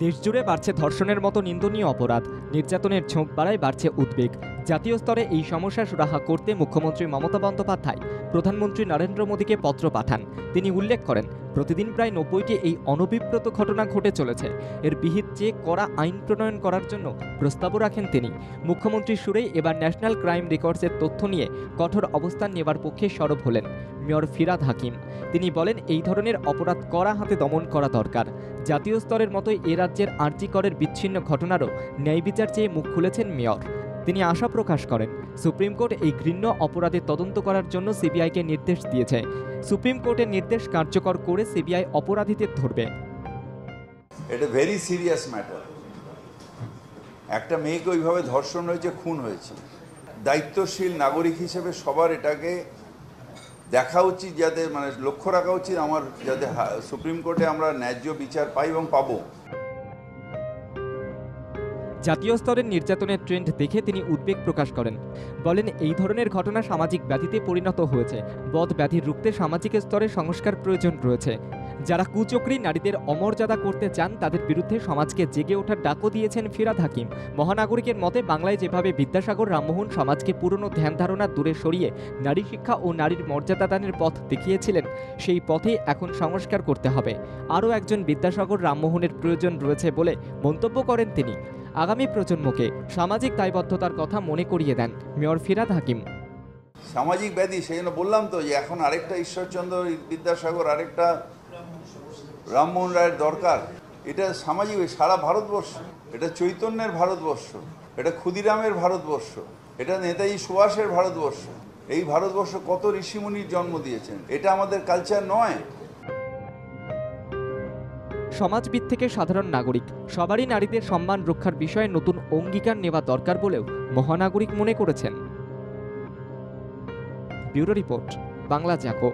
দেশজুড়ে বাড়ছে ধর্ষণের মতো নিন্দনীয় অপরাধ, নির্যাতনের ঝোঁক বাড়ায় বাড়ছে উদ্বেগ। জাতীয় স্তরে এই সমস্যা সুরাহা করতে মুখ্যমন্ত্রী মমতা বন্দ্যোপাধ্যায় প্রধানমন্ত্রী নরেন্দ্র মোদীকে পত্র পাঠান। তিনি উল্লেখ করেন, প্রতিদিন প্রায় ৯০টি এই অনভিপ্রেত ঘটনা ঘটে চলেছে। এর বিহিত চেয়ে কড়া আইন প্রণয়ন করার জন্য প্রস্তাবও রাখেন তিনি। মুখ্যমন্ত্রীর সুরেই এবার ন্যাশনাল ক্রাইম রেকর্ডসের তথ্য নিয়ে কঠোর অবস্থান নেবার পক্ষে সরব হলেন মেয়র ফিরহাদ হাকিম। তিনি বলেন, এই ধরনের অপরাধ কড়া হাতে দমন করা দরকার। জাতীয় স্তরের মতোই এ রাজ্যের আরজি করের বিচ্ছিন্ন ঘটনারও ন্যায় বিচার চেয়ে মুখ খুলেছেন মেয়র। তিনি আশা প্রকাশ করেন, সুপ্রিম কোর্ট এই ঘৃণ্য অপরাধে তদন্ত করার জন্য সিবিআইকে নির্দেশ দিয়েছে। সুপ্রিম কোর্টের নির্দেশ কার্যকর করে সিবিআই অপরাধীদের ধরবে। এটা ভেরি সিরিয়াস ম্যাটার। একটা মেয়েকে ওইভাবে ধর্ষণ হয়েছে, খুন হয়েছে। দায়িত্বশীল নাগরিক হিসেবে সবার এটাকে দেখা উচিত, যাতে লক্ষ্য রাখা উচিত আমার, যাতে সুপ্রিম কোর্টে আমরা ন্যায্য বিচার পাই এবং পাবো। জাতীয় স্তরের নির্যাতনের ট্রেন্ড দেখে তিনি উদ্বেগ প্রকাশ করেন। বলেন, এই ধরনের ঘটনা সামাজিক ব্যাধিতে পরিণত হয়েছে। বদ ব্যাধি রুখতে সামাজিক স্তরে সংস্কার প্রয়োজন রয়েছে। যারা কুচক্রী নারীদের অমর্যাদা করতে চান তাদের বিরুদ্ধে সমাজকে জেগে ওঠার ডাকও দিয়েছেন ফিরহাদ হাকিম। মহানাগরিকের মতে, বাংলায় যেভাবে বিদ্যাসাগর রামমোহন সমাজকে পুরনো ধ্যান ধারণা দূরে সরিয়ে নারী শিক্ষা ও নারীর মর্যাদা দানের পথ দেখিয়েছিলেন, সেই পথেই এখন সংস্কার করতে হবে। আরও একজন বিদ্যাসাগর রামমোহনের প্রয়োজন রয়েছে বলে মন্তব্য করেন তিনি। আগামী প্রজন্মকে সামাজিক দায়বদ্ধতার কথা মনে করিয়ে দেন মেয়র ফিরহাদ হাকিম। সামাজিক ব্যাধি, সেই জন্য বললাম তো যে এখন আরেকটা ঈশ্বরচন্দ্র বিদ্যাসাগর, আরেকটা রামমোহন রায়ের দরকার। এটা সামাজিক, সারা ভারতবর্ষ, এটা চৈতন্যের ভারতবর্ষ, এটা ক্ষুদিরামের ভারতবর্ষ, এটা নেতাজি সুভাষের ভারতবর্ষ। এই ভারতবর্ষ কত ঋষিমুনির জন্ম দিয়েছেন। এটা আমাদের কালচার নয়। সমাজবিদ থেকে সাধারণ নাগরিক সবারই নারীদের সম্মান রক্ষার বিষয়ে নতুন অঙ্গীকার নেওয়া দরকার বলেও মহানাগরিক মনে করেছেন। ব্যুরো রিপোর্ট, বাংলা জাগো।